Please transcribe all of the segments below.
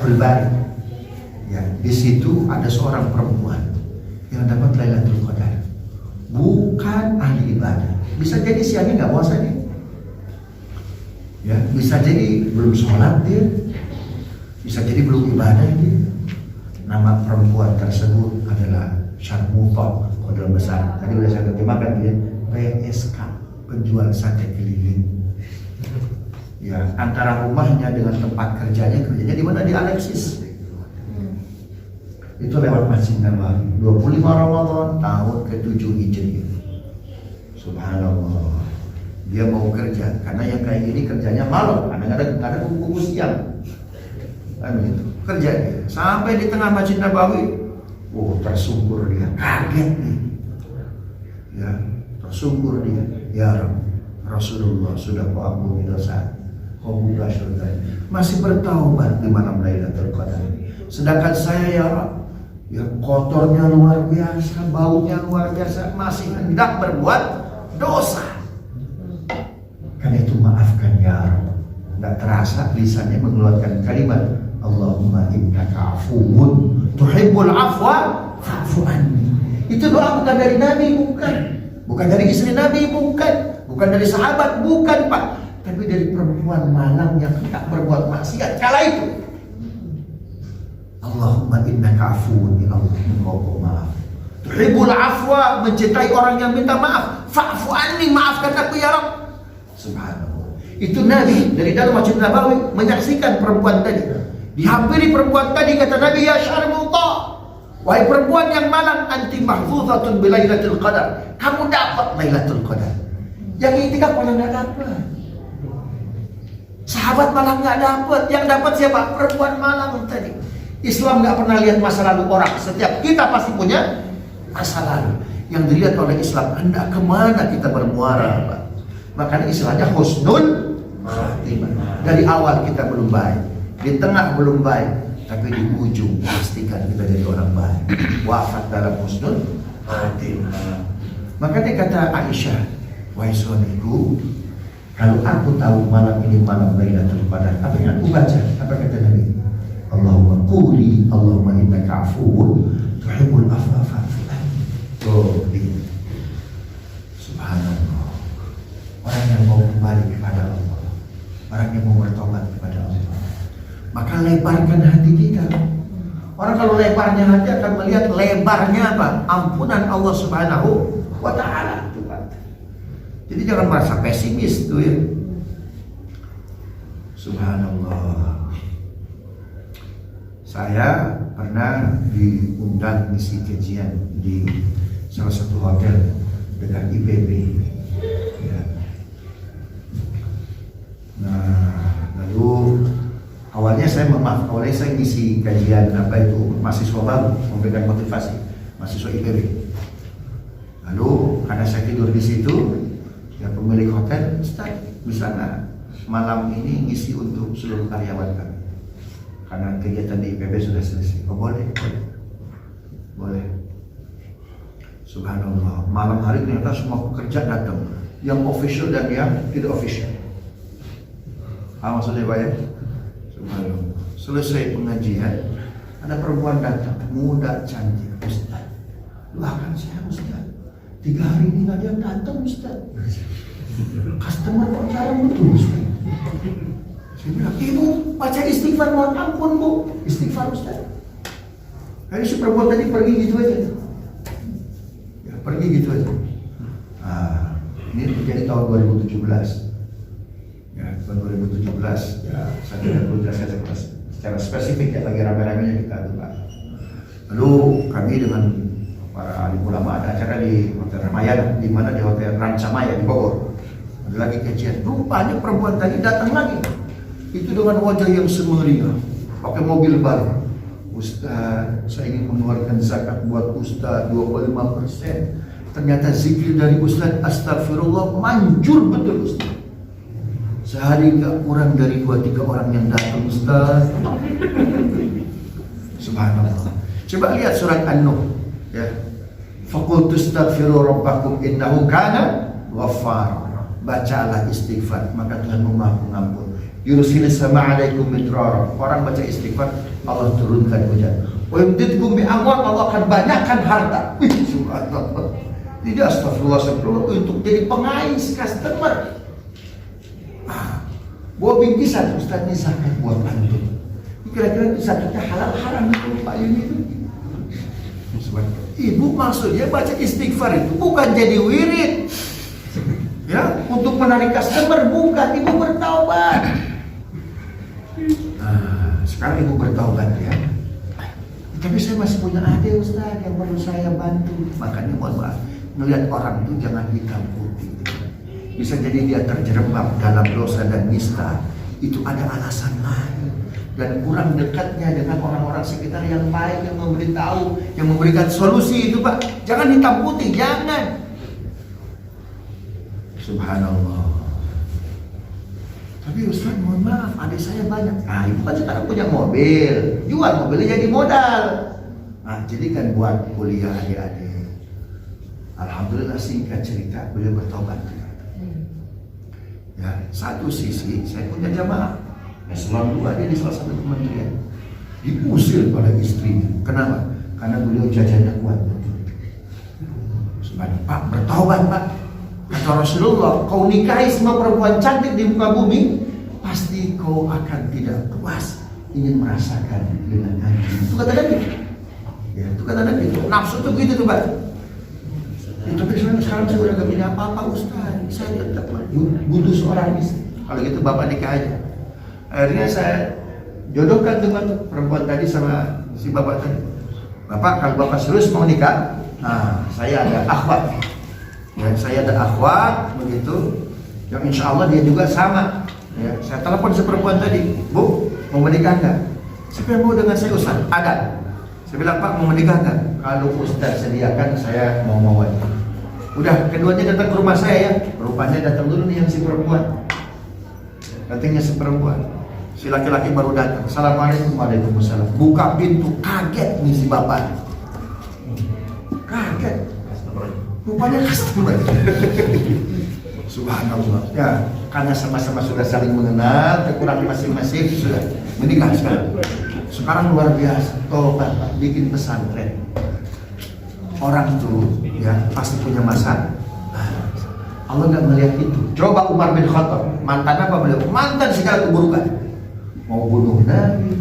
Fathul Bari. Ya, di situ ada seorang perempuan yang dapat Lailatul Qadar. Bukan ahli ibadah. Bisa jadi siangnya nggak puasa dia. Ya, bisa jadi belum sholat dia. Bisa jadi belum ibadah dia. Nama perempuan tersebut adalah Syarmutah, kodol besar. Tadi udah saya terjemahkan dia, PSK, penjual sate keliling. Ya, antara rumahnya dengan tempat kerjanya di mana? Di Alexis. Itu lewat Masjid Nabawi 25 Ramadan tahun ke-7 Hijriah. Subhanallah. Dia mau kerja karena yang kayak gini kerjanya malam, karena nggak ada buku siang. Kan gitu. Kerja dia sampai di tengah Masjid Nabawi. Tersungkur dia, kaget nih. Ya, tersungkur dia. Ya Rabb, Rasulullah sudah kau ampuni dosa, kau buka surga, masih bertaubat di malam Lailatul Qadar. Sedangkan saya ya Rabb, ya kotornya luar biasa, baunya luar biasa, masih hendak berbuat dosa. Karena itu maafkan ya Rabb. Tidak terasa lisannya mengeluarkan kalimat Allahumma innaka afuwun tuhibbul afwa fa'fu anni. Itu doa bukan dari Nabi, bukan dari istri Nabi, bukan dari sahabat, bukan Pak, tapi dari perempuan malang yang tak berbuat maksiat kala itu. Allahumma innaka afuwun, ya Allah, engkau maaf. Tuhibbul afwa, mencintai orang yang minta maaf. Fa'fu anni, maafkan aku ya Rabb. Subhanallah. Itu Nabi dari dalam Masjid Nabawi menyaksikan perempuan tadi. Dihampiri perempuan tadi, kata Nabi, ya Syarmutah, wahai perempuan yang malang, anti mahfuzatun bilailatul qadar. Kamu dapat Lailatul Qadar. Yang itikaf malah nggak dapat. Sahabat malah nggak dapat. Yang dapat siapa? Perempuan malang tadi. Islam nggak pernah lihat masa lalu orang. Setiap kita pasti punya masa lalu. Yang dilihat oleh Islam, hendak kemana kita bermuara, Pak? Makanya istilahnya husnul khatimah. Dari awal kita belum baik, di tengah belum baik, tapi di ujung pastikan kita jadi orang baik. Wafat dalam husnul khatimah. Makanya kata Aisyah, wahai suamiku, kalau aku tahu malam ini malam Lailatul Qadar, apa yang aku baca? Apa kata Nabi? Allahumma quli Allahumma innaka afuwun tuhibbul afwa fa'fu anni. Oh, gitu. Subhanallah. Orang yang mau kembali kepada Allah, orang yang mau bertobat kepada Allah, maka lebarkan hati kita. Orang kalau lebarnya hati akan melihat lebarnya apa? Ampunan Allah Subhanahu wa Ta'ala. Jadi jangan merasa pesimis tuh ya. Subhanallah. Saya pernah diundang ngisi kajian di salah satu hotel dekat IPB. Ya. Nah, lalu awalnya saya ngisi kajian apa itu mahasiswa baru, memberikan motivasi mahasiswa IPB. Lalu karena saya tidur di situ, ya pemilik hotel, Ustaz, bisa nggak malam ini ngisi untuk seluruh karyawan kami? Karena kegiatan di IPB sudah selesai. Oh boleh. Subhanallah. Malam hari ternyata semua pekerja datang, yang official dan yang tidak official. Maksudnya Pak ya? Subhanallah. Selesai pengajian, ada perempuan datang, muda cantik, Ustaz. Doakan saya Ustaz. 3 hari ini nggak ada yang datang Ustaz. Customer kok jarang betul Ustaz. Saya bilang, ibu baca istighfar, mohon ampun bu, istighfar Ustaz. Hari si perempuan tadi pergi gitu aja. Ya, pergi gitu aja. Ini terjadi tahun 2017. Ya, tahun 2017. Ya, saya tidak perlu jelaskan secara spesifik ya, lagi rame-ramenya kita tuh Pak. Lalu kami dengan para alim ulama ada acara di Hotel Ramayana, di mana di Hotel Rancamaya di Bogor. Ada lagi kajian. Rupanya perempuan tadi datang lagi. Itu dengan wajah yang semeriah, pakai mobil baru. Ustaz, saya ingin mengeluarkan zakat buat Ustaz 25%. Ternyata zikir dari Ustaz, astagfirullah, manjur betul Ustaz. Sehari gak kurang dari 2-3 orang yang datang Ustaz. Subhanallah. Coba lihat surat An-Nuh ya. Faqultu astaghfiru rabbakum innahu kana ghaffar. Bacalah istighfar, maka Tuhan Maha Pengampun. Yursilis sama alaikum midrara. Orang baca istighfar, Allah turunkan hujan. Wa yumdidkum bi amwal, Allah akan banyakkan harta. Subhanallah. Tidak, astagfirullah untuk jadi pengais customer. Bawa bingkisan, Ustaz ini zakat buat antum. Kira-kira itu zakatnya halal haram itu Pak Yuni itu. Ibu maksudnya baca istighfar itu bukan jadi wirid. Ya, untuk menarik customer bukan, ibu bertaubat. Sekarang ibu bertaubat ya. Tapi saya masih punya adik Ustaz yang perlu saya bantu. Makanya mohon maaf, melihat orang itu jangan hitam putih. Bisa jadi dia terjerembab dalam dosa dan nista. Itu ada alasan lain. Dan kurang dekatnya dengan orang-orang sekitar yang baik, yang memberitahu, yang memberikan solusi itu Pak. Jangan hitam putih, jangan. Subhanallah. Tapi Ustaz mohon maaf, adik saya banyak. Ibu kan sekarang punya mobil, jual mobilnya jadi modal. Jadikan buat kuliah adik-adik. Alhamdulillah singkat cerita beliau bertobat. Ya, satu sisi saya punya jamaah. Eselon 2 dia di salah satu kementerian. Diusir oleh istrinya. Kenapa? Karena beliau jajannya kuat. Sebenarnya Pak bertobat Pak. Kata Rasulullah, kau nikahi semua perempuan cantik di muka bumi, pasti kau akan tidak puas ingin merasakan dengan anjing. Itu kata Nabi. Ya, itu kata Nabi. Nafsu itu gitu tuh Pak. Tapi sekarang saya udah gak punya apa-apa Ustaz. Saya tetap butuh seorang istri. Kalau gitu Bapak nikah aja. Akhirnya saya jodohkan dengan perempuan tadi sama si Bapak tadi. Bapak, kalau Bapak serius mau nikah, saya ada akhwat. Ya, saya ada akhwat begitu, yang insya Allah dia juga sama. Ya, saya telepon si perempuan tadi, Bu, mau menikah nggak? Siapa yang mau dengan saya Ustaz? Ada. Saya bilang Pak, mau menikah nggak? Kalau Ustaz sediakan, saya mau aja. Udah, keduanya datang ke rumah saya ya. Rupanya datang dulu nih yang si perempuan. Datangnya si perempuan. Si laki-laki baru datang. Assalamualaikum, waalaikumsalam. Buka pintu, kaget nih si bapak. Kaget. Rupanya customer. Subhanallah. Ya, karena sama-sama sudah saling mengenal, kekurangan masing-masing sudah menikah sekarang. Sekarang luar biasa. Tobat, bikin pesantren. Orang tuh ya pasti punya masa. Allah nggak melihat itu. Coba Umar bin Khattab, mantan apa beliau? Mantan segala keburukan. Mau bunuh Nabi,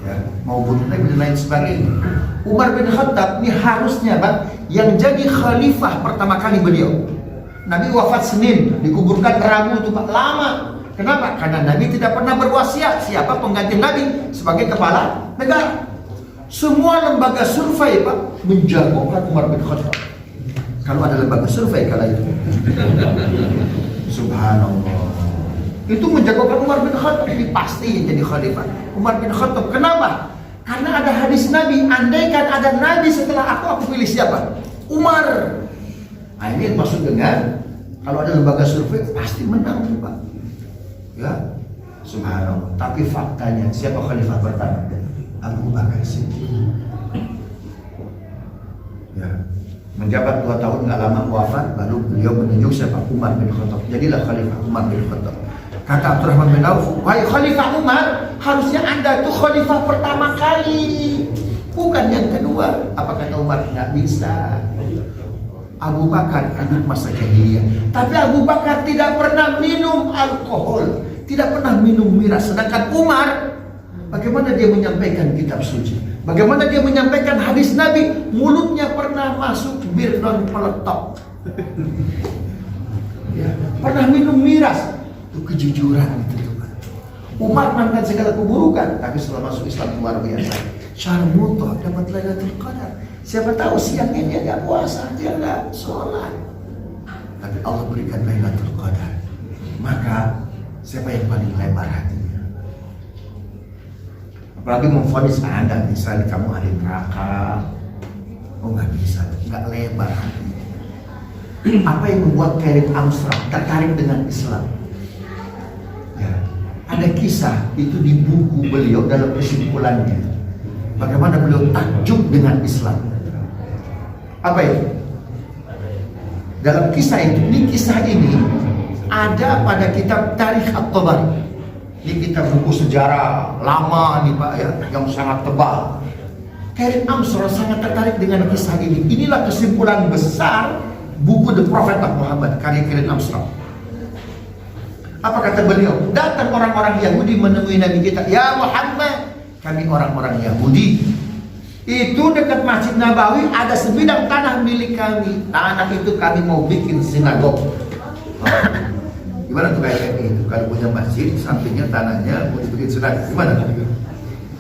ya, mau bunuh Nabi dan lain sebagainya. Umar bin Khattab ini harusnya Bang yang jadi khalifah pertama kali beliau. Nabi wafat Senin, dikuburkan Rabu itu Pak, lama. Kenapa? Karena Nabi tidak pernah berwasiat siapa pengganti Nabi sebagai kepala negara. Semua lembaga survei Pak menjagokan Umar bin Khattab. Kalau ada lembaga survei kala itu. Subhanallah. Itu menjagokan Umar bin Khattab, ini pasti jadi khalifah. Umar bin Khattab, kenapa? Karena ada hadis Nabi, andaikan ada Nabi setelah aku pilih siapa? Umar. Nah ini maksud dengan kalau ada lembaga survei pasti menang Pak. Ya, subhanallah. Tapi faktanya siapa khalifah pertama? Abu Bakar Siddiq. Ya, menjabat 2 tahun nggak lama wafat, lalu beliau menunjuk siapa? Umar bin Khattab. Jadilah khalifah Umar bin Khattab. Kata Abdurrahman bin Auf, wahai khalifah Umar, harusnya Anda itu khalifah pertama kali, bukan yang kedua. Apa kata Umar? Nggak bisa. Abu Bakar hidup masa jahiliyah, tapi Abu Bakar tidak pernah minum alkohol, tidak pernah minum miras. Sedangkan Umar, bagaimana dia menyampaikan kitab suci? Bagaimana dia menyampaikan hadis Nabi? Mulutnya pernah masuk bir non peletok. Ya, pernah minum miras. Itu kejujuran itu Pak. Umar mantan segala keburukan, tapi setelah masuk Islam luar biasa. Syarmutoh dapat Lailatul Qadar. Siapa tahu siangnya dia nggak puasa, dia nggak sholat, tapi Allah berikan Lailatul Qadar. Maka siapa yang paling lebar hatinya? Apalagi memvonis Anda, misalnya kamu ahli neraka. Oh nggak bisa, nggak lebar hatinya. Apa yang membuat Khalid Armstrong tertarik dengan Islam? Ya, ada kisah itu di buku beliau dalam kesimpulannya. Bagaimana beliau takjub dengan Islam? Apa itu? Dalam kisah itu, kisah ini ada pada kitab Tarikh At-Tabari. Ini kita buku sejarah lama nih Pak ya, yang sangat tebal. Karen Armstrong sangat tertarik dengan kisah ini. Inilah kesimpulan besar buku The Prophet of Muhammad, karya Karen Armstrong. Apa kata beliau? Datang orang-orang Yahudi menemui Nabi kita, "Ya Muhammad, kami orang-orang Yahudi. Itu dekat Masjid Nabawi ada sebidang tanah milik kami. Tanah itu kami mau bikin sinagog." Gimana tuh kayak itu? Kalau punya masjid, sampingnya tanahnya mau dibikin sinagog, gimana?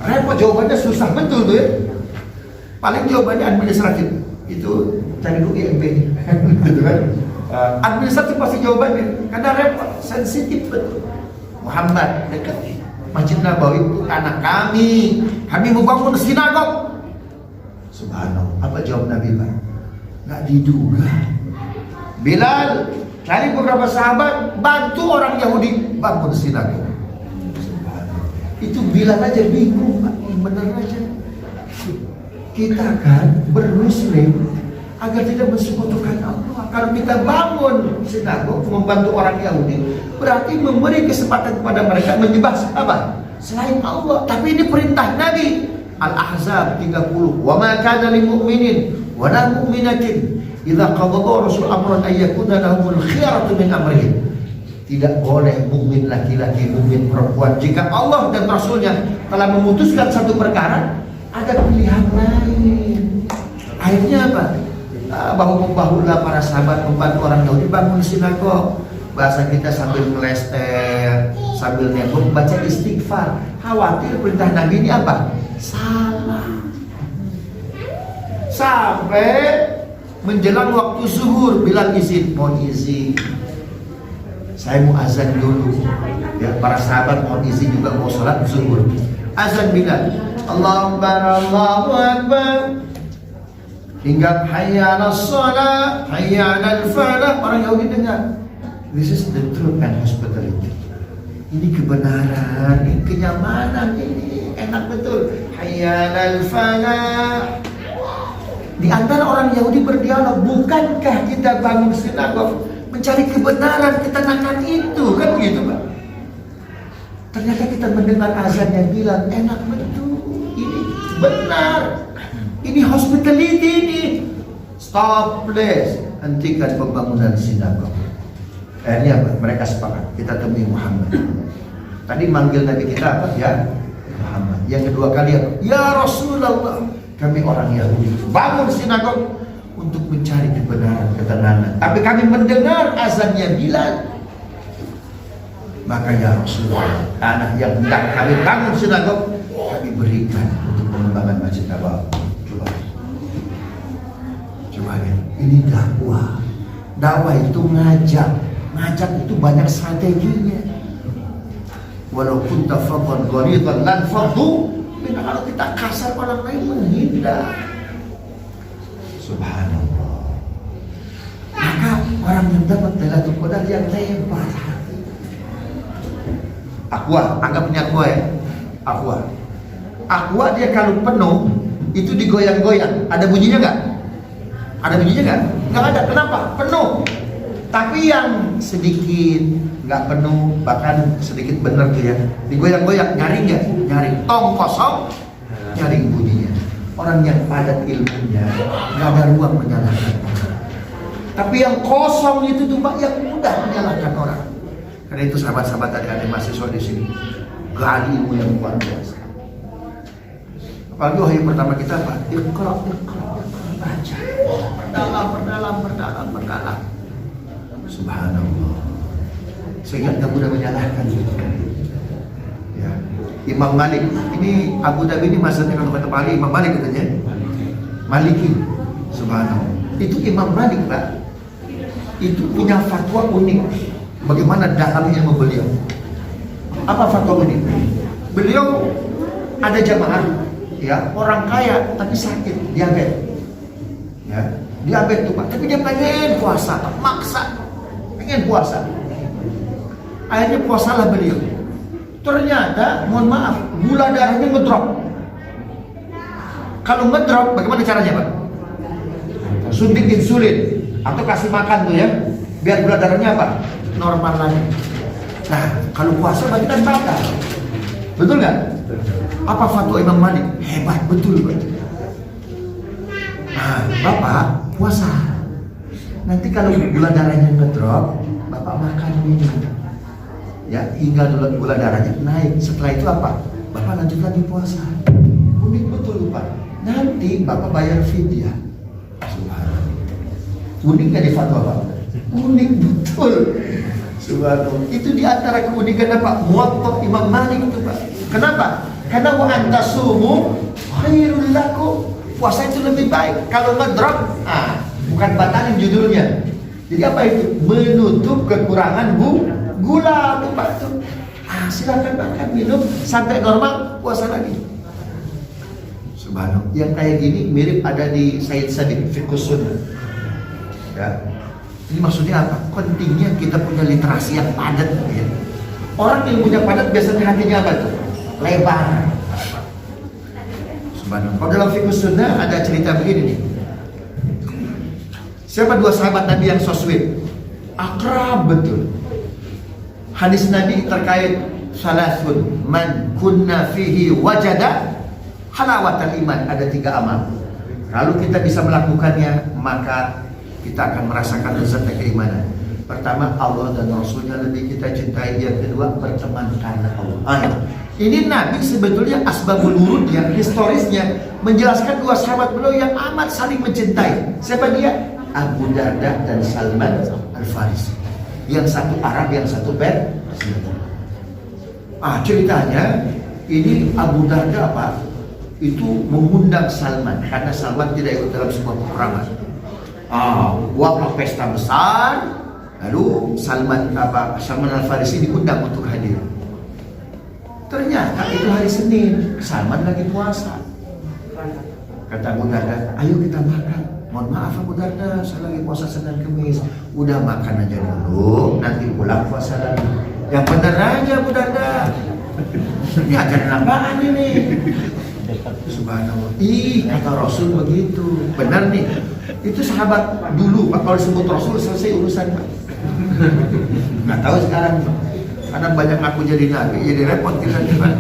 Repot, jawabannya susah betul tuh ya. Paling jawabannya administratif. Itu cari dulu IMP. Gitu kan? Administratif pasti jawabannya, karena repot, sensitif betul. Muhammad dekat Masjid Nabawi itu tanah kami mau bangun sinagog. Subhanallah, apa jawab Nabi Pak? Nggak diduga. Bilal cari beberapa sahabat, bantu orang Yahudi bangun sinagog. Itu Bilal aja bingung Pak, bener aja. Kita kan bermuslim agar tidak mensekutukan Allah. Kalau kita bangun sinagog membantu orang Yahudi, berarti memberi kesempatan kepada mereka menyembah apa? Selain Allah. Tapi ini perintah Nabi. Al-Ahzab 30. Wa ma kana lil mu'minin wa la mu'minatin idza qadallahu rasul amran ay yakuna lahumul khiyaratu min amrihim. Tidak boleh mukmin laki-laki, mukmin perempuan, jika Allah dan Rasulnya telah memutuskan satu perkara, ada pilihan lain. Akhirnya apa? Bahu-membahulah para sahabat membantu orang Yahudi bangun sinagog. Bahasa kita sambil melester, sambil nebuk, baca istighfar. Khawatir perintah Nabi ini apa? Salah. Sampai menjelang waktu zuhur, Bilal izin, mohon izin, saya mau azan dulu. Ya, para sahabat mohon izin juga mau sholat zuhur. Azan Bilal, Allahu Akbar, Allahu Akbar. Hingga hayya 'alas shalah, hayya 'alal falah. Orang Yahudi dengar. This is the truth and hospitality. Ini kebenaran, ini kenyamanan, ini enak betul. Hayya 'alal falah. Di antara orang Yahudi berdialog, bukankah kita bangun sinagog mencari kebenaran, ketenangan itu, kan begitu Pak? Ternyata kita mendengar azan yang bilang enak betul, ini benar. Ini hospitality ini. Stop please. Hentikan pembangunan sinagog. Akhirnya apa? Mereka sepakat. Kita temui Muhammad. Tadi manggil Nabi kita apa? Ya Muhammad. Yang kedua kali apa? Ya Rasulullah. Kami orang Yahudi bangun sinagog untuk mencari kebenaran, ketenangan. Tapi kami mendengar azannya Bilal. Maka ya Rasulullah, tanah yang hendak kami bangun sinagog, kami berikan untuk pengembangan Masjid Nabawi. Coba ya, ini dakwah. Dakwah itu ngajak itu banyak strateginya. Walaupun tafadhal ghalidhan lan fadhu, kalau kita kasar orang lain menghindar. Subhanallah. Maka orang yang dapat Lailatul Qadar yang lebar hati. Aqua, anggapnya aqua ya. Aqua dia kalau penuh itu digoyang-goyang. Ada bunyinya nggak? Ada bunyinya nggak? Nggak ada. Kenapa? Penuh. Tapi yang sedikit nggak penuh, bahkan sedikit bener tuh ya, digoyang-goyang, nyaring nggak? Nyaring. Tong kosong, nyaring bunyinya. Orang yang padat ilmunya nggak ada ruang menyalahkan orang. Tapi yang kosong itu tuh Pak, yang mudah menyalahkan orang. Karena itu sahabat-sahabat adik-adik mahasiswa di sini, gali ilmu yang luar biasa. Apalagi wahyu pertama kita apa? Iqra, baca, perdalam. Subhanallah. Sehingga tidak mudah menyalahkan. Ya. Imam Malik, ini Abu Dhabi ini maksudnya kalau kata Bali, Imam Malik katanya. Maliki. Subhanallah. Itu Imam Malik Pak. Itu punya fatwa unik. Bagaimana dalamnya ilmu beliau? Apa fatwa unik? Beliau ada jamaah, ya, orang kaya tapi sakit, diabetes. Ya, diabetes tuh Pak, tapi dia pengen puasa, maksa. Pengen puasa. Akhirnya puasalah beliau. Ternyata, mohon maaf, gula darahnya ngedrop. Kalau ngedrop, bagaimana caranya Pak? Suntik insulin atau kasih makan tuh ya, biar gula darahnya apa? Normal lagi. Nah, kalau puasa berarti kan batal. Betul nggak? Apa fatwa Imam Malik? Hebat betul, Pak. Nah, Bapak puasa. Nanti kalau gula darahnya ngedrop, Bapak makan minum. Ya, hingga gula darahnya naik. Setelah itu apa? Bapak lanjut lagi puasa. Unik betul, Pak. Nanti Bapak bayar fidyah. Subhanallah. Unik nggak di fatwa, Pak? Unik betul. Subhanallah. Itu di antara keunikan apa? Muwatta Imam Malik itu, Pak. Kenapa? Karena wa antasumu khairul lakum. Puasa itu lebih baik. Kalau ngedrop, bukan batalin judulnya. Jadi apa itu? Menutup kekurangan gula, tuh Pak tuh. Silakan makan minum sampai normal, puasa lagi. Subhanallah. Yang kayak gini mirip ada di Said Sadiq Fiqhus Sunnah. Ya. Ini maksudnya apa? Pentingnya kita punya literasi yang padat. Ya. Orang yang punya padat biasanya hatinya apa tuh? Lebar. Subhanallah. Kalau dalam Fiqhus Sunnah ada cerita begini nih. Siapa dua sahabat Nabi yang so sweet? Akrab betul. Hadis Nabi terkait salasun man kunna fihi wajada halawatal iman. Ada 3 amal. Kalau kita bisa melakukannya, maka kita akan merasakan lezatnya keimanan. Pertama, Allah dan Rasulnya lebih kita cintai. Yang kedua, berteman karena Allah. Ini Nabi sebetulnya asbabul wurudnya, historisnya menjelaskan 2 sahabat beliau yang amat saling mencintai. Siapa dia? Abu Darda dan Salman Al-Farisi. Yang satu Arab, yang satu Persia. Ceritanya ini Abu Darda apa? Itu mengundang Salman karena Salman tidak ikut dalam sebuah peperangan. Waktu pesta besar, lalu Salman Al-Farisi diundang untuk hadir. Ternyata itu hari Senin, Salman lagi puasa. Kata Abu Darda, ayo kita makan. Mohon maaf Abu Darda, saya lagi puasa Senin Kemis. Udah makan aja dulu, nanti pulang puasa lagi. Yang bener aja Abu Darda. Ini ajaran apaan ini? Subhanallah. Kata Rasul begitu. Benar nih. Itu sahabat dulu, Pak. Kalau disebut Rasul selesai urusan, Pak. Nggak tahu sekarang, Pak. Karena banyak ngaku jadi nabi, jadi repot kita, Pak.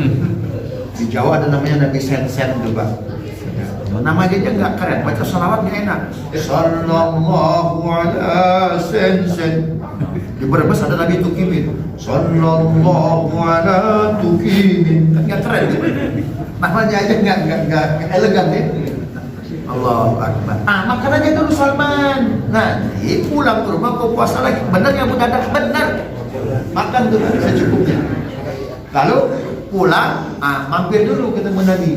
Di Jawa ada namanya Nabi Sen-Sen tuh, Pak. Nama dia nggak keren, baca sholawatnya enak. Sallallahu ala Sen-Sen. Di Brebes ada Nabi Tukimin. Sallallahu ala Tukimin. Nggak keren, gitu. Namanya aja nggak elegan ya. Allahu Akbar. Makan aja dulu Salman. Nanti pulang ke rumah kau puasa lagi. Benar ya Bu Dadah? Benar. Makan tuh secukupnya. Lalu pulang, mampir dulu ketemu Nabi.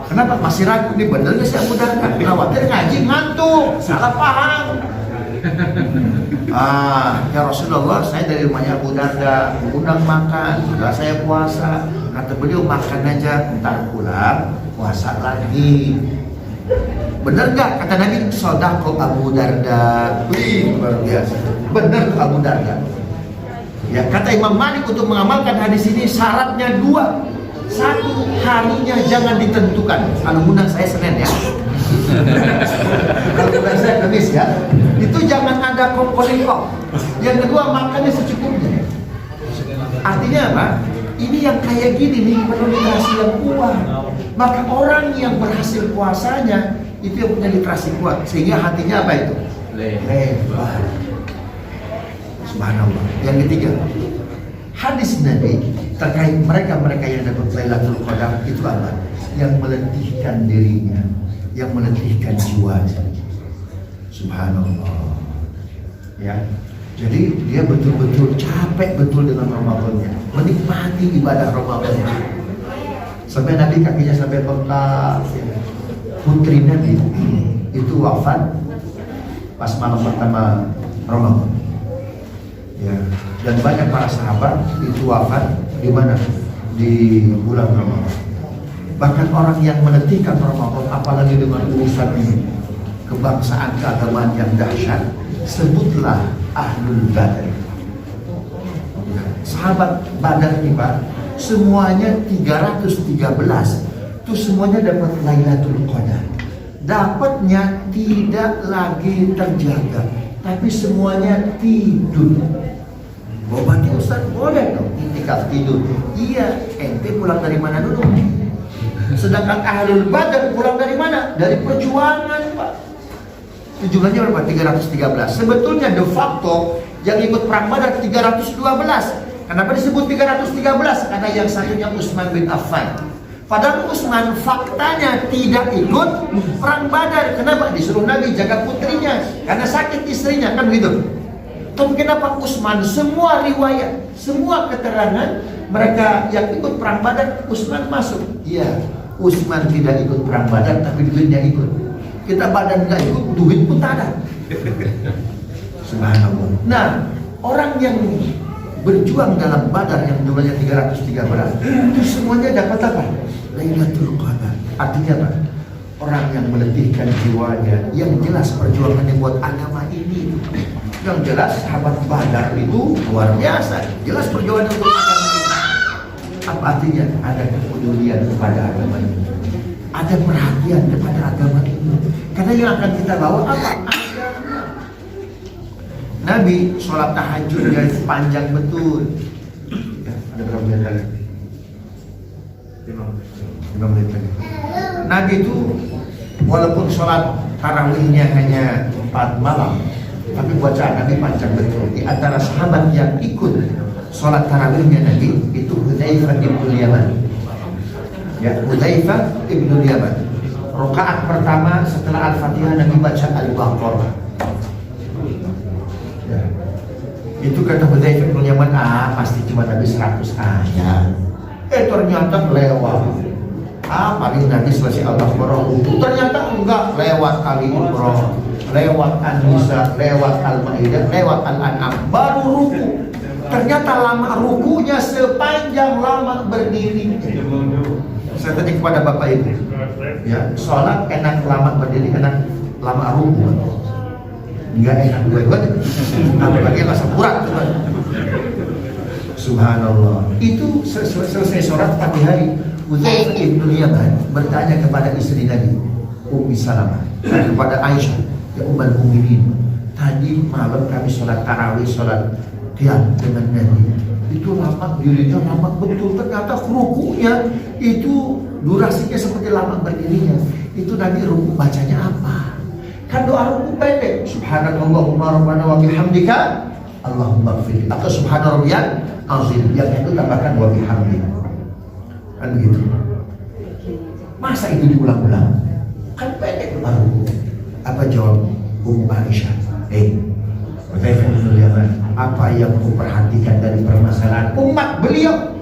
Kenapa? Masih ragu nih, bener gak sih Abu Darda? Khawatir ngaji ngantuk, salah paham. Ya Rasulullah, saya dari rumahnya Abu Darda, undang makan, sudah saya puasa. Kata beliau, makan aja, ntar pulang, puasa lagi. Bener gak? Kata Nabi, sodako Abu Darda. Wih, luar biasa. Bener Abu Darda. Ya, kata Imam Malik untuk mengamalkan hadis ini syaratnya 2. 1, harinya jangan ditentukan. Kalau undang saya Senin ya. Kalau undang saya Kamis ya. Itu jangan ada kok. Yang kedua, makannya secukupnya. Artinya apa? Ini yang kayak gini nih perlu literasi yang kuat. Maka orang yang berhasil puasanya itu yang punya literasi kuat, sehingga hatinya apa itu? Lebar. Subhanallah. Yang ketiga, hadis Nabi terkait mereka yang dapat Lailatul Qadar itu apa? Yang meletihkan dirinya, yang meletihkan jiwanya. Subhanallah. Ya. Jadi dia betul-betul capek betul dengan Ramadannya, menikmati ibadah Ramadannya. Sampai Nabi kakinya sampai bengkak. Ya. Putri Nabi itu wafat pas malam pertama Ramadan. Ya. Dan banyak para sahabat itu wafat di mana? Di bulan Ramadan. Bahkan orang yang menetihkan Ramadan, apalagi dengan urusan ini, kebangsaan keagamaan yang dahsyat, sebutlah Ahlul Badar. Sahabat Badar ini Pak, semuanya 313, itu semuanya dapat Lailatul Qadar. Dapatnya tidak lagi terjaga, tapi semuanya tidur. Berarti Ustaz boleh dong itikaf tidur. Iya, ente pulang dari mana dulu? Sedangkan ahlul badar pulang dari mana? Dari perjuangan, Pak. Jumlahnya berapa? 313. Sebetulnya de facto yang ikut perang badar 312. Kenapa disebut 313? Karena yang satunya Utsman bin Affan. Padahal Utsman faktanya tidak ikut perang badar. Kenapa? Disuruh Nabi jaga putrinya karena sakit istrinya, kan begitu. Tapi kenapa Utsman? Semua riwayat, semua keterangan mereka yang ikut perang badar, Utsman masuk. Iya, Utsman tidak ikut perang badar, tapi duitnya ikut. Kita badan nggak ikut, duit pun tak ada. Subhanallah. Nah, orang yang berjuang dalam badar yang jumlahnya 313 itu semuanya dapat apa? Lailatul Qadar. Artinya apa? Orang yang meletihkan jiwanya, yang jelas perjuangannya buat agama ini. Yang jelas sahabat badar itu luar biasa. Jelas perjuangan untuk agama ini. Apa artinya? Ada kepedulian kepada agama ini, ada perhatian kepada agama ini. Karena yang akan kita bawa apa? Agama. Nabi sholat tahajudnya panjang betul. Ya, ada berapa menit lagi? 5 menit lagi. Nabi itu walaupun sholat tarawihnya hanya 4 malam, tapi bacaan Nabi panjang betul. Di antara sahabat yang ikut sholat tarawihnya Nabi itu Hudzaifah bin Yaman. Ya, Hudzaifah bin Yaman. Rakaat pertama setelah Al-Fatihah Nabi baca Al-Baqarah. Ya. Itu kata Hudzaifah bin Yaman, pasti cuma Nabi 100 ayat. Ternyata lewat. Paling Nabi selesai Al-Baqarah. Ternyata enggak, lewat Ali Imran, lewat An-Nisa, lewat Al-Maidah, lewat Al-An'am, baru ruku. Ternyata lama rukunya sepanjang lama berdiri. Saya tanya kepada Bapak Ibu, ya, sholat enak lama berdiri, enak lama ruku? Enggak enak dua-duanya. Apalagi masa purat. Subhanallah. Itu selesai sholat pagi hari, Hudzaifah bin Yaman bertanya kepada istri Nabi, Ummi Salamah, dan kepada Aisyah, ya Ummul Mukminin, tadi malam kami sholat tarawih, sholat qiyam dengan Nabi. Itu lama, dirinya lama betul. Ternyata rukunya itu durasinya seperti lama berdirinya. Itu Nabi ruku bacanya apa? Kan doa ruku pendek, Subhanallahumma rabbana wa bihamdika Allahumma ighfirli, atau Subhana rabbiyal azim, yang itu tambahkan wa bihamdika. Kan begitu. Masa itu diulang-ulang? Kan pendek doa ruku. Apa jawab Ummu Aisyah? Hudzaifah bin Yaman, apa yang kuperhatikan dari permasalahan umat beliau?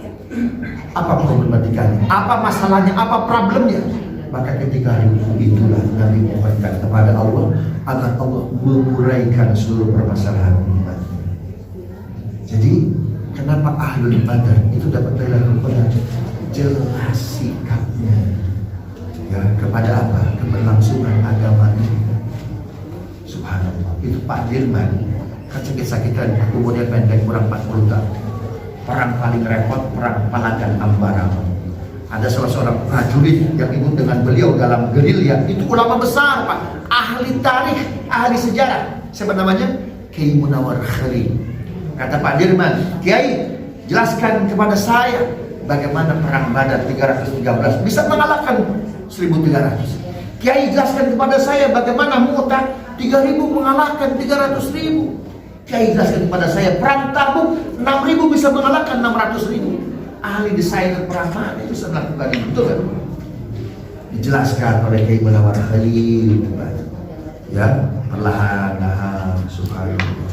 Apa problematikanya? Apa masalahnya? Apa problemnya? Maka ketika hari itulah Nabi memohonkan kepada Allah agar Allah menguraikan seluruh permasalahan umat. Jadi kenapa ahlul badar itu dapat Lailatul Qadar? Jelas sikapnya, ya, kepada apa? Keberlangsungan agama ini. Subhanallah. Itu Pak Dirman kan sakit-sakitan, umurnya pendek, kurang 40 tahun. Perang paling repot, perang Palagan Ambaram. Ada salah seorang prajurit yang ikut dengan beliau dalam gerilya. Itu ulama besar, Pak, ahli tarikh, ahli sejarah. Siapa namanya? Kiai Munawar Khalil. Kata Pak Dirman, Kiai, jelaskan kepada saya bagaimana perang Badar 313 bisa mengalahkan 1.300. Kiai, jelaskan kepada saya bagaimana Mu'tah 3.000 mengalahkan 300.000. Kiai, jelaskan kepada saya perang Tabuk 6.000 bisa mengalahkan 600.000. Ahli desain perang mana itu bisa melakukan itu, betul kan? Dijelaskan oleh Kiai Munawar Khalil, ya, perlahan-lahan. Subhanallah.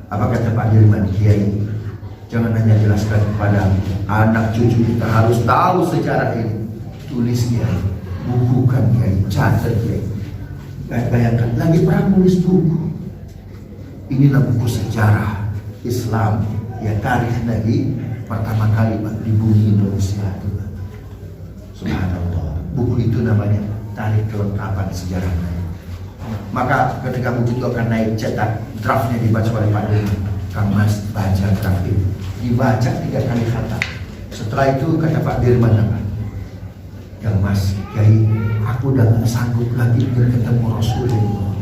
Apa kata Pak Dirman? Kiai, jangan hanya jelaskan kepada anak cucu kita, harus tahu sejarah ini. Tulis Kiai, bukukan Kiai, catat Kiai. Bayangkan lagi perang nulis buku. Inilah buku sejarah Islam, ya, tarikh Nabi pertama kali, Pak, di bumi Indonesia. Subhanallah. Buku itu namanya Tarikh Kelengkapan Sejarah Nabi. Maka ketika buku itu akan naik cetak, draftnya dibaca oleh Pak Dirman. Kang Mas, baca draft itu. Dibaca 3 kali khatam. Setelah itu kata Pak Dirman apa? Kang Mas, Kiai, aku udah gak sanggup lagi untuk ketemu Rasulullah.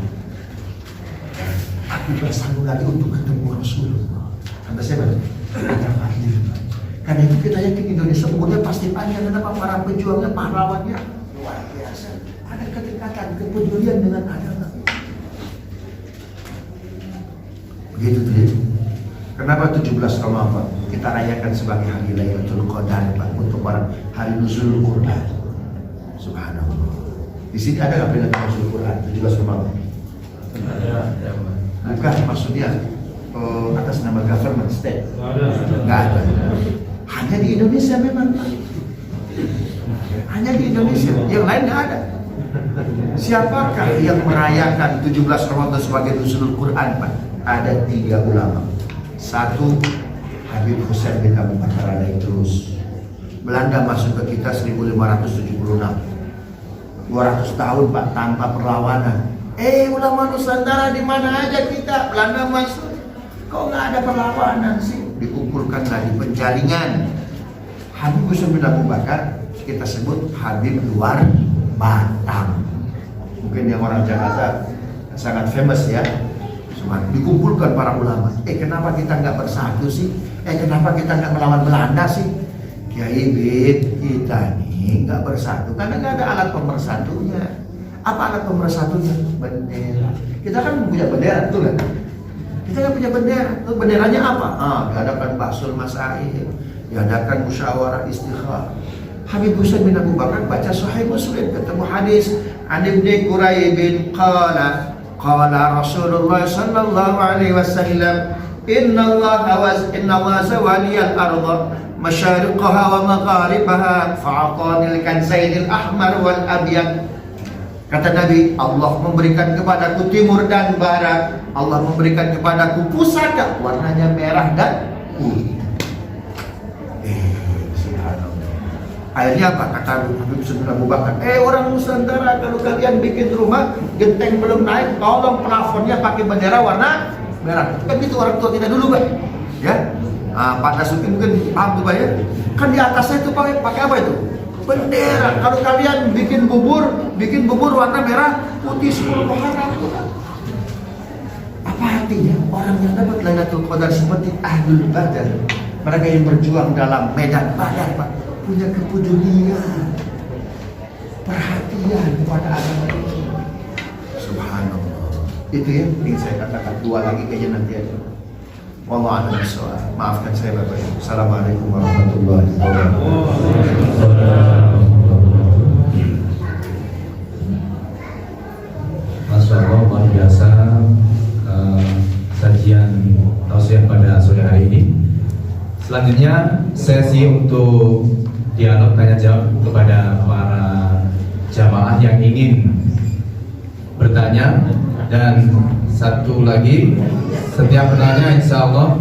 Aku gak sanggup lagi untuk ketemu Rasulullah. Kata siapa? Kata Fahir. Karena itu kita yakin Indonesia umurnya pasti panjang. Kenapa? Para pejuangnya, pahlawannya luar biasa. Ada kedekatan, kepedulian dengan agama. Begitu tuh ya. Kenapa 17 Ramadan kita rayakan sebagai hari Lailatul Qadar, Pak, untuk hari nuzul Quran. Subhanallah. Di sini ada nggak peringatan nuzul Quran 17 Ramadan? Ada. Bukan maksudnya atas nama government state. Nggak ada. Hanya di Indonesia memang, Pak. Hanya di Indonesia. Yang lain nggak ada. Siapakah yang merayakan 17 Ramadan sebagai nuzul Quran, Pak? Ada 3 ulama. Satu, Habib Hussein bin Abu Bakar Al-Idrus. Belanda masuk ke kita 1576. 200 tahun, Pak, tanpa perlawanan. Ulama Nusantara di mana aja kita? Belanda masuk. Kok nggak ada perlawanan sih? Dikumpulkanlah di penjaringan. Habib Hussein bin Abu Bakar kita sebut Habib luar Batam. Mungkin yang orang Jakarta sangat famous ya. Dikumpulkan para ulama. Kenapa kita nggak bersatu sih? Kenapa kita nggak melawan Belanda sih? Kiai Bid, kita nih nggak bersatu karena nggak ada alat pemersatunya. Apa alat pemersatunya? Bendera. Kita kan punya bendera, betul kan? Kita nggak punya bendera. Benderanya apa? Diadakan Basul Masail, diadakan musyawarah istikharah. Habib Hussein bin Abu Bakar baca Sahih Muslim, ketemu hadis an Ibnu Quraibin qala Rasulullah sallallahu alaihi wasallam inna Allah zawaliyal arda masyariqaha wa magharibaha fa'atani al-kanzainil ahmar wal abyad. Kata Nabi, Allah memberikan kepadaku timur dan barat. Allah memberikan kepadaku pusaka warnanya merah dan putih. Akhirnya apa? Kata Habib Hussein bin Abu Bakar, orang Nusantara, kalau kalian bikin rumah genteng belum naik, tolong plafonnya pakai bendera warna merah. Kan gitu orang tua kita dulu, Pak. Ya, Pak Nasuki mungkin paham tuh, Pak ya. Kan di atasnya itu pakai apa itu? Bendera. Kalau kalian bikin bubur warna merah, putih 10 pahala. Apa artinya? Orang yang dapat Lailatul Qadar seperti Ahlul Badar, mereka yang berjuang dalam medan Badar, Pak, punya kepedulian, perhatian kepada agama ini. Subhanallah. Itu ya, ingin saya katakan. 2 lagi kayaknya nanti aja. Wallahu a'lam bishawab. Maafkan saya Bapak Ibu. Assalamualaikum warahmatullahi wabarakatuh. Masya Allah, luar biasa sajian tausiah pada sore hari ini. Selanjutnya sesi untuk dialog tanya jawab kepada para jamaah yang ingin bertanya, dan satu lagi, setiap penanya insya Allah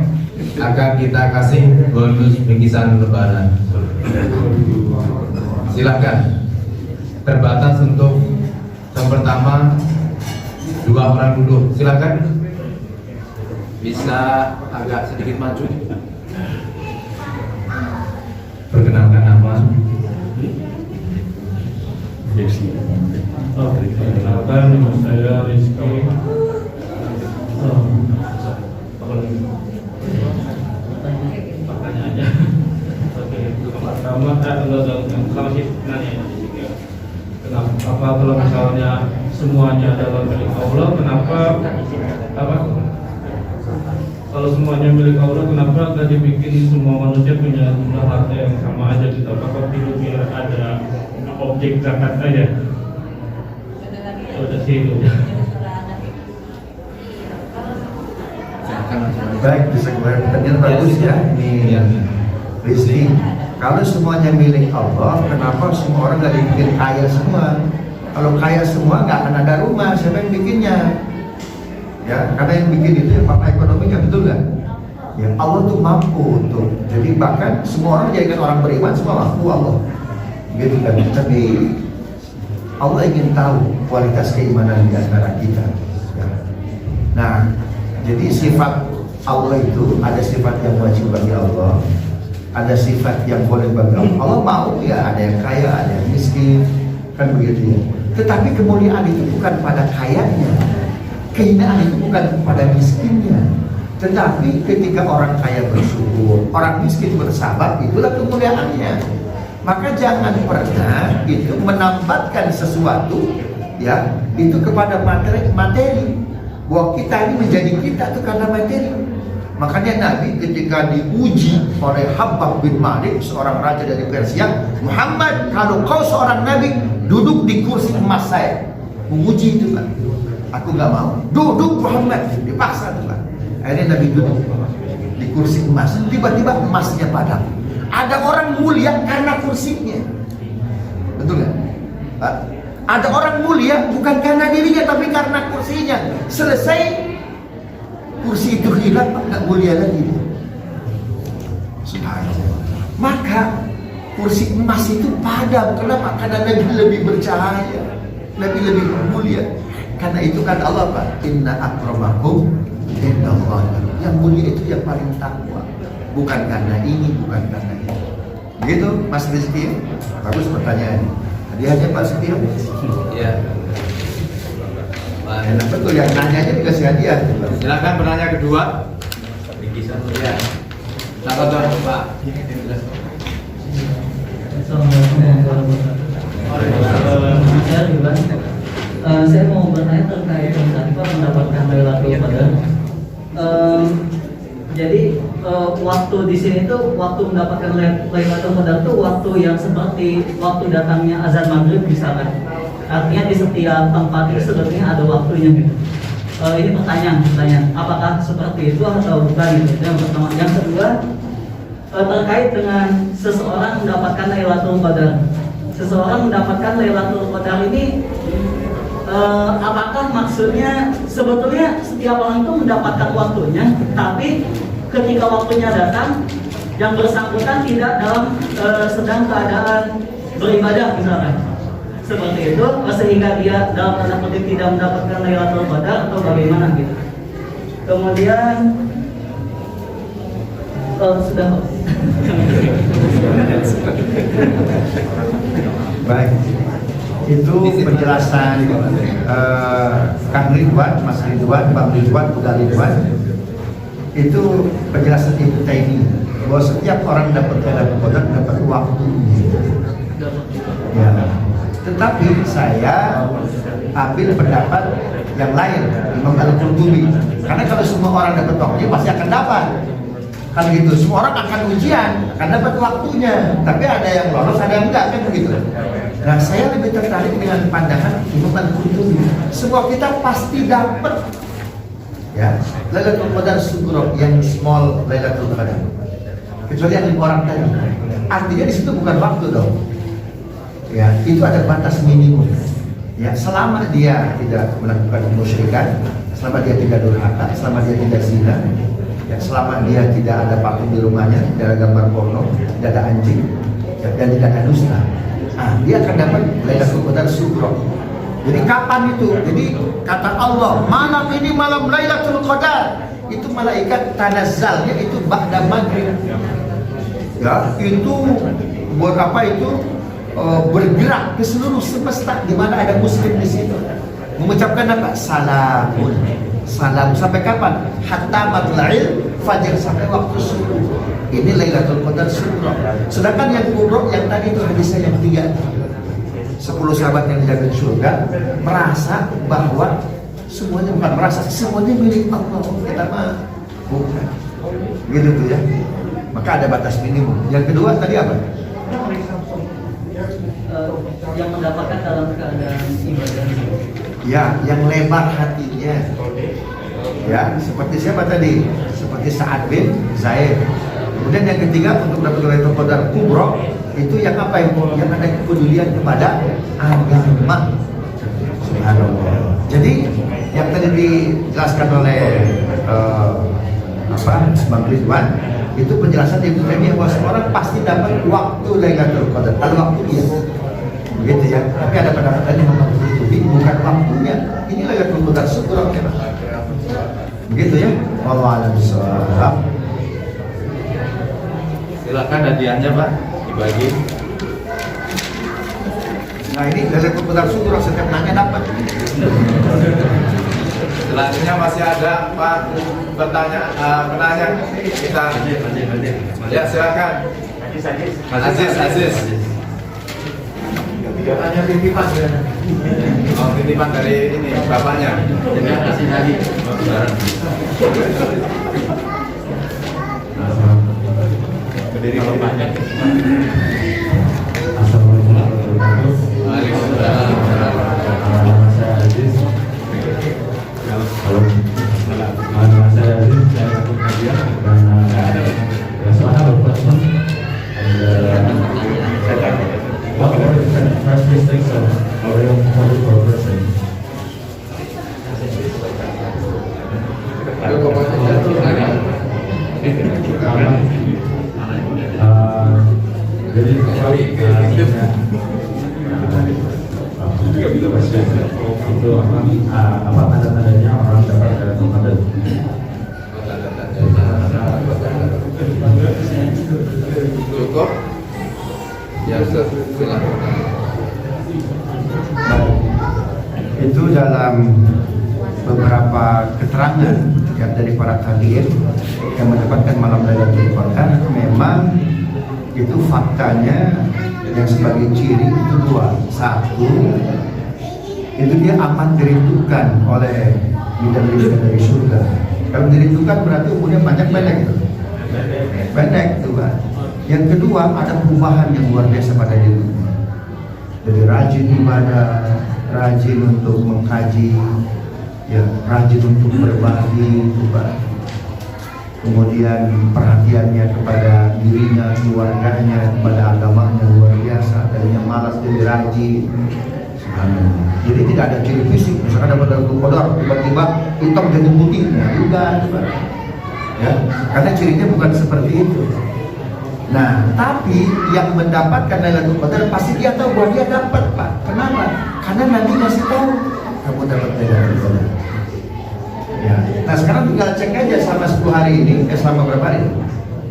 akan kita kasih bonus bingkisan lebaran. Silahkan, terbatas untuk yang pertama 2 orang dulu, silahkan. Bisa agak sedikit maju. Perkenalkan nama. Perkenalkan, nama saya Rizky. Pertanyaannya, pertama kalau sih nanya kenapa kalau misalnya semuanya adalah milik Allah, kenapa kalau semuanya milik Allah, kenapa nggak dibikin semua manusia punya jumlah harta yang sama aja gitu? Apakah perlu biar ada objek zakat aja? Sudah sih itu. Baik, bisa kembali pertanyaan bagus ya. Ini Rizky, kalau semuanya milik Allah, kenapa semua orang nggak dibikin kaya semua? Kalau kaya semua nggak akan ada rumah, siapa yang bikinnya? Ya, karena yang bikin itu ya fakta ekonominya, betul nggak? Ya, Allah tuh mampu tuh. Jadi bahkan semua orang jadikan orang beriman, semua mampu Allah. Gitu kan? Tapi Allah ingin tahu kualitas keimanan di antara kita. Ya. Nah, jadi sifat Allah itu ada sifat yang wajib bagi Allah, ada sifat yang boleh bagi Allah. Allah mau ya ada yang kaya, ada yang miskin, kan begitu ya. Tetapi kemuliaan itu bukan pada kayanya, kehinaan itu bukan pada miskinnya, Tetapi ketika orang kaya bersyukur, orang miskin bersabar, itulah kemuliaannya. Maka jangan pernah itu menambatkan sesuatu ya itu kepada materi. Bahwa kita ini menjadi kita itu karena materi. Makanya Nabi ketika diuji oleh Habab bin Malik, seorang raja dari Persia, Muhammad, kalau kau seorang Nabi, duduk di kursi emas saya. Menguji itu kan. Aku nggak mau. Duduk Muhammad, dipaksa tuh kan. Akhirnya Nabi duduk di kursi emas. Tiba-tiba emasnya padam. Ada orang mulia karena kursinya. Betul nggak? Pak? Ada orang mulia bukan karena dirinya tapi karena kursinya. Selesai kursi itu hilang, nggak mulia lagi. Subhanallah. Maka kursi emas itu padam. Kenapa? Karena Nabi lebih bercahaya, Nabi lebih mulia. Karena itu kata Allah, Pak, inna akramakum indallah. Yang mulia itu yang paling takwa. Bukan karena ini, bukan karena ini. Begitu, Mas Rizky? Bagus pertanyaannya. Hadiahnya Pak Setio? Iya. Enak betul, yang nanyanya dikasih hadiah. Silakan penanya kedua. Ya. Silakan Tuan, Pak. Assalamualaikum warahmatullahi wabarakatuh. Saya mau bertanya terkait tadi Pak mendapatkan Lailatul Qadar. Jadi waktu di sini tuh waktu mendapatkan Lailatul Qadar tuh waktu yang seperti waktu datangnya azan maghrib misalkan. Artinya di setiap tempat itu sebetulnya ada waktunya gitu. Ini pertanyaan, apakah seperti itu atau bukan gitu? Yang pertama, yang kedua terkait dengan seseorang mendapatkan Lailatul Qadar. Seseorang mendapatkan Lailatul Qadar ini apakah maksudnya sebetulnya setiap orang itu mendapatkan waktunya, tapi ketika waktunya datang yang bersangkutan tidak dalam sedang keadaan beribadah misalkan seperti itu, sehingga dia dalam tanda kutip tidak mendapatkan Lailatul Qadar atau bagaimana gitu. Kemudian sudah baik, itu penjelasan Kang Ridwan, Mas Ridwan, Bang Ridwan, Buddha Ridwan. Itu penjelasan Ibnu Taimiyah bahwa setiap orang dapat Lailatul Qadar dapat waktunya. Ya. Tetapi saya ambil pendapat yang lain, Imam Al-Qurtubi. Karena kalau semua orang dapat waktunya pasti akan dapat. Kan gitu, semua orang akan ujian, akan dapat waktunya. Tapi ada yang lolos, ada yang enggak, kan begitu. Nah, saya lebih tertarik dengan pandangan Imam Al-Qurtubi. Semua kita pasti dapat. Ya, Lailatul Qadar Sugro, yang small Lailatul Qadar. Kecuali yang 5 orang tadi. Artinya di situ bukan waktu dong. Ya, itu ada batas minimum. Ya, selama dia tidak melakukan kemusyrikan, selama dia tidak durhaka, selama dia tidak zina, ya, selama dia tidak ada patung di rumahnya, tidak ada gambar porno, tidak ada anjing, ya, dan tidak ada dusta, dia akan dapat Lailatul Qadar Sugro. Jadi kapan itu? Jadi kata Allah, malam ini malam Lailatul Qadar. Itu malaikat tanazzalnya itu ba'da maghrib. Ya, itu buat apa itu? Bergerak ke seluruh semesta di mana ada muslim di situ, mengucapkan apa? Salamun, salam sampai kapan? Hatta matla'il fajr, sampai waktu subuh. Ini Lailatul Qadar Sugro. Sedangkan yang kubro yang tadi itu hadisnya yang 3, 10 sahabat yang dijaga surga merasa bahwa semuanya bukan merasa, semuanya milik Allah. Kita mah bukan. Gitu tuh ya. Maka ada batas minimum. Yang kedua tadi apa? yang mendapatkan dalam keadaan ibadah. Ya, yang lebar hatinya. Ya, seperti siapa tadi? Seperti Sa'ad bin Zaid. Kemudian yang ketiga untuk dapat Lailatul Qadar Kubro itu yang apa? Yang ada kepedulian kepada agama. Subhanallah. Jadi yang tadi dijelaskan oleh Bang Ridwan, itu penjelasan Ibnu Taimiyah bahwa seorang pasti dapat waktu Lailatul Qadar. Kalau waktu dia begitu ya, tapi ada pendapat tadi bukan waktunya. Ini Lailatul Qadar Sugro. Begitu ya. Wallahu a'lam bishawab. Silakan hadiahnya Pak dibagi. Nah, ini Lailatul Qadar Sugro, setiap nanya dapat. Selanjutnya masih ada Pak penanya kita. Ya silakan. Aziz. Hanya titipan ya. Oh, titipan dari ini bapaknya. Terima kasih tadi. Berdiri bapaknya. Assalamualaikum warahmatullahi wabarakatuh. Waalaikumsalam. Nama saya Aziz. Halo. Nama saya Aziz. Saya ikut kajian dan soalnya berpesan. What are the characteristics of a real political person? Jadi itu apa tanda-tandanya orang dapat komandan? Cukup. Ya silakan. Itu dalam beberapa keterangan yang dari para hadir yang mendapatkan malam Lailatul Qadar, memang itu faktanya yang sebagai ciri itu dua. Satu, itu dia amat dirindukan oleh bidang-bidang dari surga. Kalau dirindukan berarti umurnya pendek itu. Pendek itu kan. Yang kedua, ada perubahan yang luar biasa pada dirinya. Jadi rajin ibadah, rajin untuk mengkaji, ya, rajin untuk berbagi, kemudian perhatiannya kepada dirinya, keluarganya, kepada agamanya luar biasa. Tadinya malas jadi rajin. Jadi tidak ada ciri fisik, misalkan dapat kodor tiba-tiba hitam jadi putih, nah juga, ya, karena cirinya bukan seperti itu. Nah, tapi yang mendapatkan Lailatul Qadar pasti dia tahu bahwa dia dapat, Pak. Kenapa? Karena Nabi masih tahu kamu dapat Lailatul Qadar. Ya. Nah, sekarang tinggal cek aja selama 10 hari ini, selama berapa hari?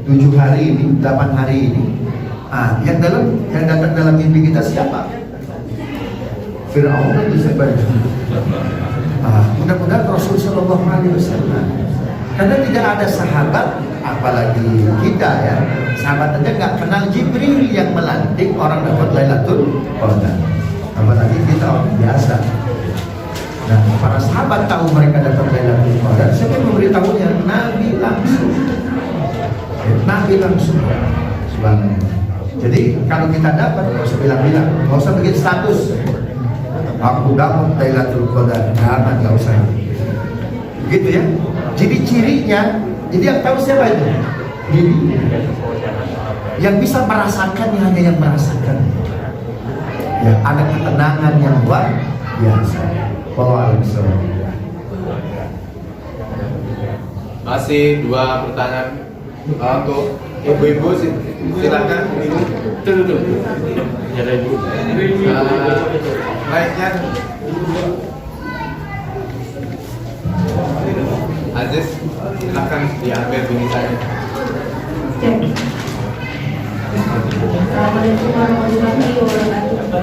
7 hari ini, 8 hari ini. Yang datang dalam mimpi kita siapa? Fir'aun itu sebenarnya. Mudah-mudahan Rasul Shallallahu Alaihi Wasallam. Karena tidak ada sahabat, apalagi kita ya, sahabat aja nggak kenal Jibril yang melantik orang dapat Lailatul Qadar. Apalagi kita orang biasa. Nah, para sahabat tahu mereka dapat Lailatul Qadar. Siapa yang memberitahunya? Nabi langsung. Nabi langsung. Subhanallah. Jadi kalau kita dapat, nggak usah bilang-bilang, nggak usah bikin status. Aku dapat Lailatul Qadar, nggak usah. Gitu ya. Jadi cirinya, jadi yang tahu siapa itu? Diri. Yang bisa merasakannya hanya yang merasakan. Ya, ada ketenangan yang luar biasa. Waalaikumsalam. Masih 2 pertanyaan untuk ibu-ibu, silakan ibu. Tuh. Ada ibu. Baiknya Aziz, silakan diambil tulisannya. Assalamualaikum warahmatullahi wabarakatuh.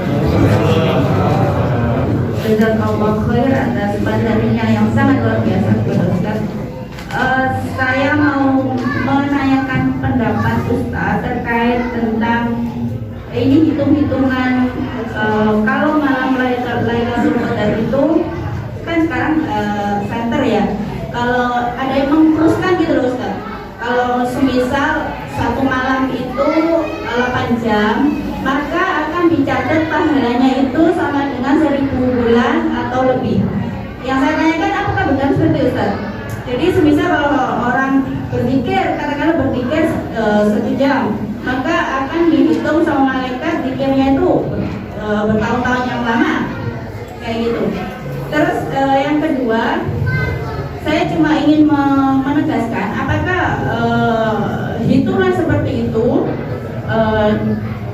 Jazakallah khair atas materinya yang sangat luar biasa kepada Ustaz. Saya mau menanyakan pendapat Ustaz terkait tentang ini hitung-hitungan kalau malam Lailatul Qadar itu kan sekarang center ya. Kalau ada yang menguruskan gitu loh Ustaz. Kalau semisal satu malam itu 8 jam, maka akan dicatat pahalanya itu sama dengan 1000 bulan atau lebih. Yang saya tanyakan apakah benar seperti itu Ustaz? Jadi semisal kalau orang berpikir, katakanlah berpikir 1 jam, maka akan dihitung sama malaikat zikirnya itu bertahun-tahun yang lama, kayak gitu. Terus yang kedua, saya cuma ingin menegaskan apakah hitungan seperti itu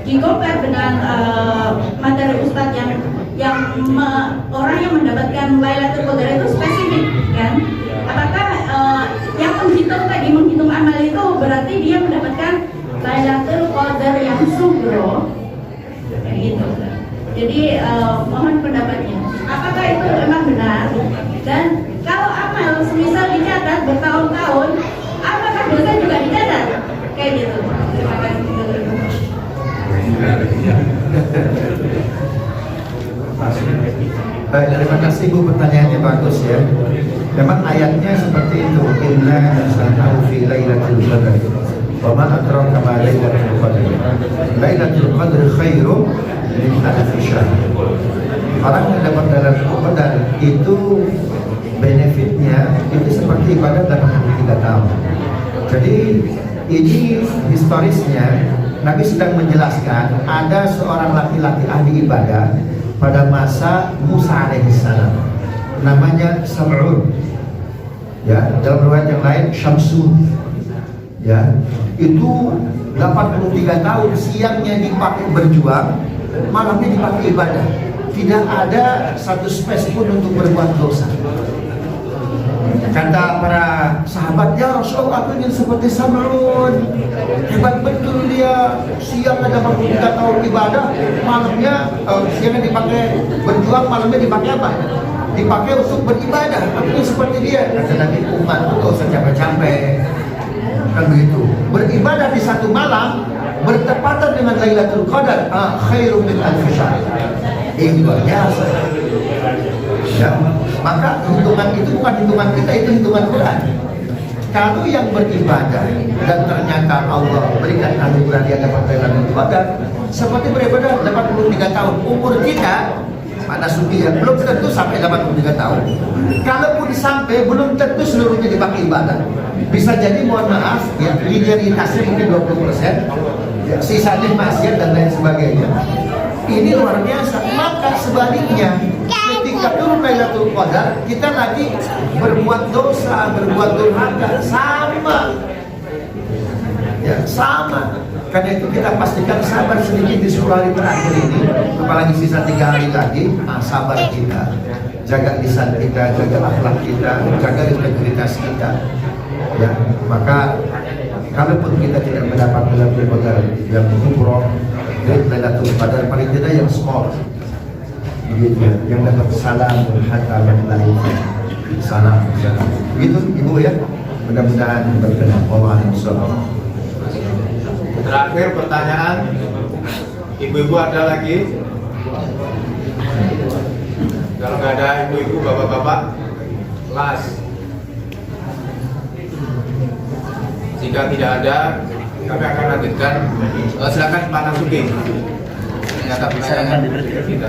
di-compare dengan materi Ustadz yang orang yang mendapatkan Lailatul Qadar itu spesifik kan? Apakah yang menghitung amal itu berarti dia mendapatkan Lailatul Qadar yang sugro kayak gitu. Jadi mohon pendapatnya, apakah itu memang benar? Dan kalau Terima kasih Bu, pertanyaannya bagus ya. Memang ayatnya seperti itu. Inna anzalnahu fi lailatul qadar. Wa ma adraka ma lailatul qadar. Lailatul qadar khairum min alfi syahr. Orang yang dapat Lailatul Qadar itu benefitnya itu seperti ibadah dalam 3 tahun. Jadi ini historisnya Nabi sedang menjelaskan ada seorang laki-laki ahli ibadah pada masa Musa alaihissalam, namanya Sam'un. Ya, dalam riwayat yang lain Syamsun. Ya, itu 83 tahun siangnya dipakai berjuang, malamnya dipakai ibadah. Tidak ada satu space pun untuk berbuat dosa. Kata para sahabat, ya Rasulullah, aku ingin seperti Sam'un. Hebat betul dia, siang ada 43 tahun ibadah, malamnya siangnya dipakai berjuang, malamnya dipakai apa? Dipakai untuk beribadah. Aku ingin seperti dia. Kata Nabi, umat itu gak usah capek-capek. Kan begitu. Beribadah di satu malam bertepatan dengan Lailatul Qadar, khairum min alfi syahr. Luar biasa. Ya, maka hitungan itu bukan hitungan kita, itu hitungan Quran. Kalau yang beribadah dan ternyata Allah berikan anugerah dia dapat Lailatul Qadar, seperti beribadah 83 tahun. Umur kita mana suki ya, belum tentu sampai 83 tahun. Kalaupun sampai, belum tentu seluruhnya dipakai ibadah. Bisa jadi, mohon maaf ya, linearitasnya mungkin 20%, ya, sisanya maksiat dan lain sebagainya. Ini luar biasa. Maka sebaliknya, ketika turun Lailatul Qadar, kita lagi berbuat dosa, berbuat durhaka, sama. Ya, sama. Karena itu kita pastikan sabar sedikit di 10 hari terakhir ini, apalagi sisa 3 hari lagi. Sabar kita, jaga lisan kita, jaga akhlak kita, jaga integritas kita. Ya, maka kalaupun kita tidak mendapat Lailatul Qadar yang kubra, Lailatul Qadar paling tidak yang small, begitu, yang dapat salam hatta lain salam, begitu Ibu ya. Mudah-mudahan berkenan. Wallahu a'lam. Terakhir pertanyaan, ibu-ibu ada lagi? Kalau nggak ada ibu-ibu, bapak-bapak, last. Jika tidak ada, kami akan lanjutkan. Silakan Pak Nasuki. Nyata pertanyaan kita.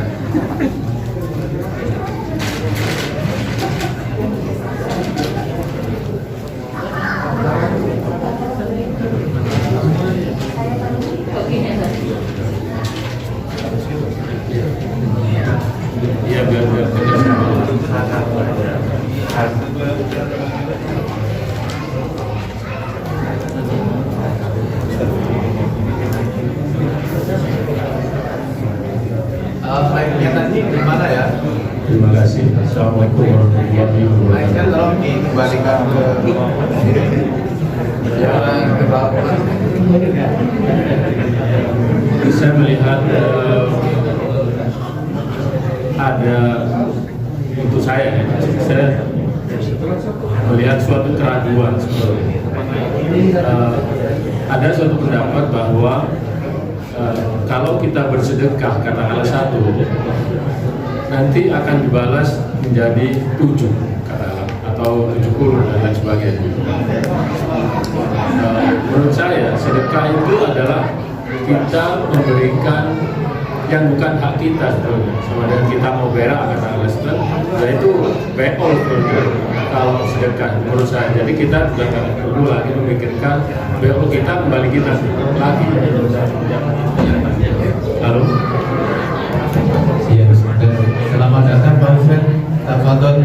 Iya, biar tadi di mana ya? Terima kasih. Assalamualaikum warahmatullahi wabarakatuh. Baiknya tolong dikembalikan ke Saya melihat ada, untuk saya melihat suatu keraguan sebenarnya. Ada suatu pendapat bahwa kalau kita bersedekah katakanlah 1, nanti akan dibalas menjadi 7 katakanlah, atau 70 dan lain sebagainya. Menurut saya sedekah itu adalah kita memberikan yang bukan hak kita sebetulnya. Sama dengan kita mau berak katakanlah, yaitu beol kalau sedekah menurut saya. Jadi kita juga tidak perlu lagi memikirkan beol kita kembali kita lagi. Lalu Iya, selamat datang Pak Ustaz. Tafadhol.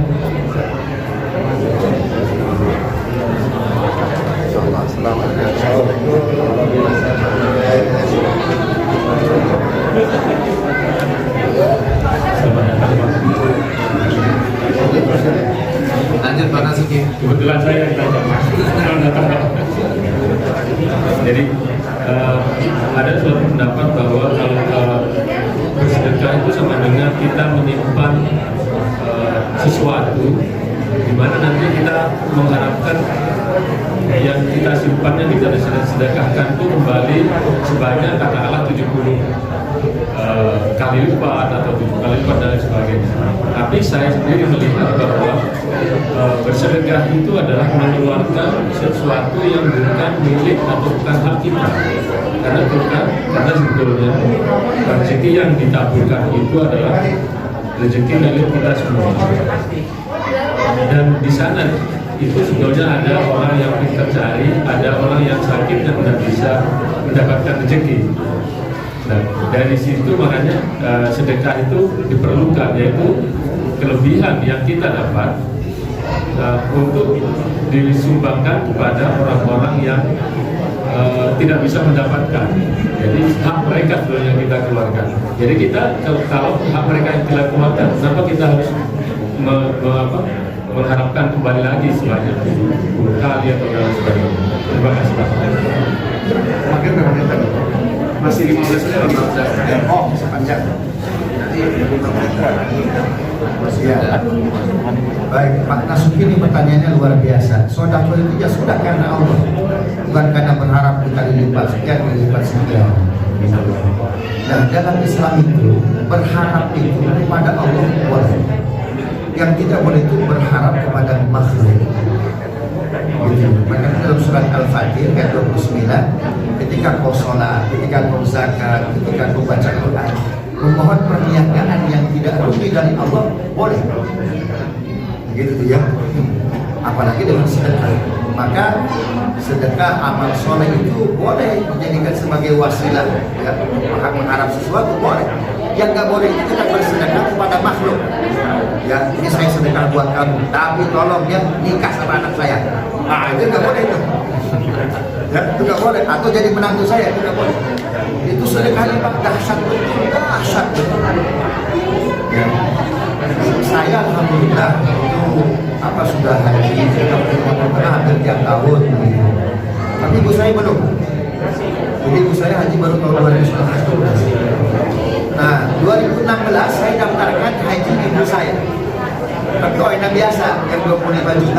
Lanjut Pak Nasuki. kebetulan saya yang tanya. Jadi ada suatu pendapat bahwa kalau bersedekah itu sama dengan kita menyimpan sesuatu, di mana nanti kita mengharapkan yang kita simpan, yang kita sedekahkan itu kembali sebanyak katakanlah 70 kali lipat atau 7 kali lipat dan lain sebagainya. Tapi saya sendiri melihat bahwa bersedekah itu adalah mengeluarkan sesuatu yang bukan milik atau bukan hak kita. Karena sebetulnya rezeki yang ditaburkan itu adalah rezeki milik kita semua. Dan di sana itu sebetulnya ada orang yang pintar cari, ada orang yang sakit dan tidak bisa mendapatkan rezeki. Nah, dari situ makanya sedekah itu diperlukan, yaitu kelebihan yang kita dapat untuk disumbangkan kepada orang-orang yang tidak bisa mendapatkan. Jadi hak mereka dulu yang kita keluarkan. Jadi kita kalau hak mereka yang kita keluarkan, kenapa kita harus mengharapkan kembali lagi sebanyak 10 kali atau dan sebagainya. Terima kasih Pak. Makin berapa menit tadi? Masih 15 menit. Oh, sepanjang. Ya. Baik, Pak Nasuki ini pertanyaannya luar biasa. Sedekah itu ya sudah karena Allah, bukan karena berharap dikali lipat sekian, kali lipat sekian. Nah, dalam Islam itu berharap itu kepada Allah boleh. Yang tidak boleh itu berharap kepada makhluk. Gitu. Maka dalam surat Al-Fatih ayat 29, ketika kau sholat, ketika kau zakat, ketika kau baca Quran, memohon perniagaan yang tidak rugi dari Allah boleh. Begitu tuh ya. Apalagi dengan sedekah. Maka sedekah amal soleh itu boleh dijadikan sebagai wasilah, ya, mengharap sesuatu boleh. Yang nggak boleh itu kita bersedekah kepada makhluk. Ya, ini saya sedekah buat kamu, tapi tolong ya nikah sama anak saya. Nah, itu nggak boleh itu. Ya, itu nggak boleh. Atau jadi menantu saya, itu nggak boleh. Itu sedekah lipat dahsyat betul, dahsyat betul. Ya. Saya alhamdulillah itu sudah haji, sudah hampir tiap tahun. Gitu. Tapi ibu saya belum. Jadi ibu saya haji baru tahun 2019. Nah, 2016 saya daftarkan haji ibu saya. Tapi orang biasa yang 25 juta.